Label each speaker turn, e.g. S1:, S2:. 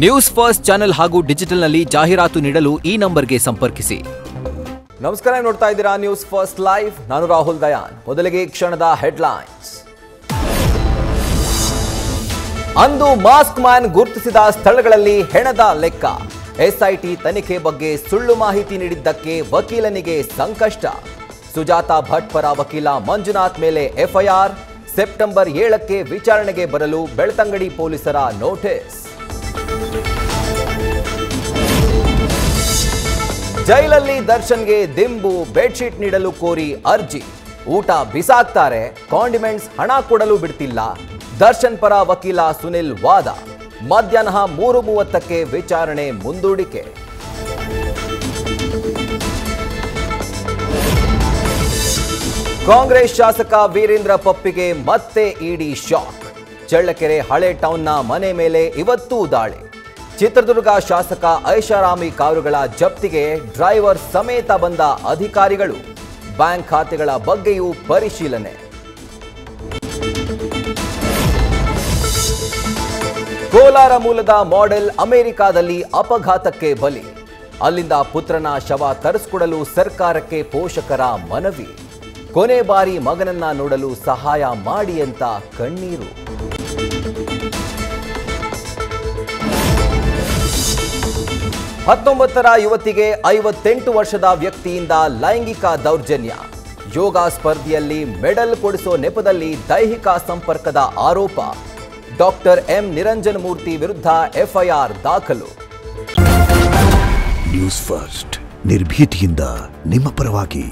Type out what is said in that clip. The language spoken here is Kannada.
S1: ನ್ಯೂಸ್ ಫಸ್ಟ್ ಚಾನೆಲ್ ಹಾಗೂ ಡಿಜಿಟಲ್ನಲ್ಲಿ ಜಾಹೀರಾತು ನೀಡಲು ಈ ನಂಬರ್ಗೆ ಸಂಪರ್ಕಿಸಿ.
S2: ನಮಸ್ಕಾರ, ನೋಡ್ತಾ ಇದ್ದೀರಾ ನ್ಯೂಸ್ ಫಸ್ಟ್ ಲೈವ್. ನಾನು ರಾಹುಲ್ ದಯಾನ್. ಮೊದಲಿಗೆ ಕ್ಷಣದ ಹೆಡ್ಲೈನ್ಸ್. ಅಂದು ಮಾಸ್ಕ್ ಮ್ಯಾನ್ ಗುರುತಿಸಿದ ಸ್ಥಳಗಳಲ್ಲಿ ಹೆಣದ ಲೆಕ್ಕ. ಎಸ್ಐಟಿ ತನಿಖೆ ಬಗ್ಗೆ ಸುಳ್ಳು ಮಾಹಿತಿ ನೀಡಿದ್ದಕ್ಕೆ ವಕೀಲನಿಗೆ ಸಂಕಷ್ಟ. ಸುಜಾತಾ ಭಟ್ ಪರ ವಕೀಲ ಮಂಜುನಾಥ್ ಮೇಲೆ ಎಫ್ಐಆರ್. ಸೆಪ್ಟೆಂಬರ್ 7ಕ್ಕೆ ವಿಚಾರಣೆಗೆ ಬರಲು ಬೆಳ್ತಂಗಡಿ ಪೊಲೀಸರ ನೋಟಿಸ್. ಜೈಲಲ್ಲಿ ದರ್ಶನ್ಗೆ ದಿಂಬು ಬೆಡ್ಶೀಟ್ ನೀಡಲು ಕೋರಿ ಅರ್ಜಿ. ಊಟ ಬಿಸಾಕ್ತಾರೆ, ಕಾಂಡಿಮೆಂಟ್ಸ್ ಹಣ ಕೊಡಲು ಬಿಡ್ತಿಲ್ಲ. ದರ್ಶನ್ ಪರ ವಕೀಲ ಸುನಿಲ್ ವಾದ. ಮಧ್ಯಾಹ್ನ 3:30ಕ್ಕೆ ವಿಚಾರಣೆ ಮುಂದೂಡಿಕೆ. ಕಾಂಗ್ರೆಸ್ ಶಾಸಕ ವೀರೇಂದ್ರ ಪಪ್ಪಿಗೆ ಮತ್ತೆ ಇಡಿ ಶಾಕ್. ಚಳ್ಳಕೆರೆ ಹಳೆ ಟೌನ್ನ ಮನೆ ಮೇಲೆ ಇವತ್ತೂ ದಾಳಿ. ಚಿತ್ರದುರ್ಗ ಶಾಸಕ ಐಷಾರಾಮಿ ಕಾರುಗಳ ಜಪ್ತಿಗೆ ಡ್ರೈವರ್ ಸಮೇತ ಬಂದ ಅಧಿಕಾರಿಗಳು. ಬ್ಯಾಂಕ್ ಖಾತೆಗಳ ಬಗ್ಗೆಯೂ ಪರಿಶೀಲನೆ. ಕೋಲಾರ ಮೂಲದ ಮಾಡೆಲ್ ಅಮೆರಿಕಾದಲ್ಲಿ ಅಪಘಾತಕ್ಕೆ ಬಲಿ. ಅಲ್ಲಿಂದ ಪುತ್ರನ ಶವ ತರಿಸಿಕೊಡಲು ಸರ್ಕಾರಕ್ಕೆ ಪೋಷಕರ ಮನವಿ. ಕೊನೆ ಬಾರಿ ಮಗನನ್ನ ನೋಡಲು ಸಹಾಯ ಮಾಡಿ ಅಂತ ಕಣ್ಣೀರು. ಹತ್ತೊಂಬತ್ತರ ಯುವತಿಗೆ 58 ವರ್ಷದ ವ್ಯಕ್ತಿಯಿಂದ ಲೈಂಗಿಕ ದೌರ್ಜನ್ಯ. ಯೋಗ ಸ್ಪರ್ಧೆಯಲ್ಲಿ ಮೆಡಲ್ ಕೊಡಿಸೋ ನೆಪದಲ್ಲಿ ದೈಹಿಕ ಸಂಪರ್ಕದ ಆರೋಪ. ಡಾಕ್ಟರ್ ಎಂ ನಿರಂಜನ್ ಮೂರ್ತಿ ವಿರುದ್ಧ ಎಫ್ಐಆರ್ ದಾಖಲು.
S3: ನ್ಯೂಸ್ ಫಸ್ಟ್, ನಿರ್ಭೀತಿಯಿಂದ ನಿಮ್ಮ ಪರವಾಗಿ.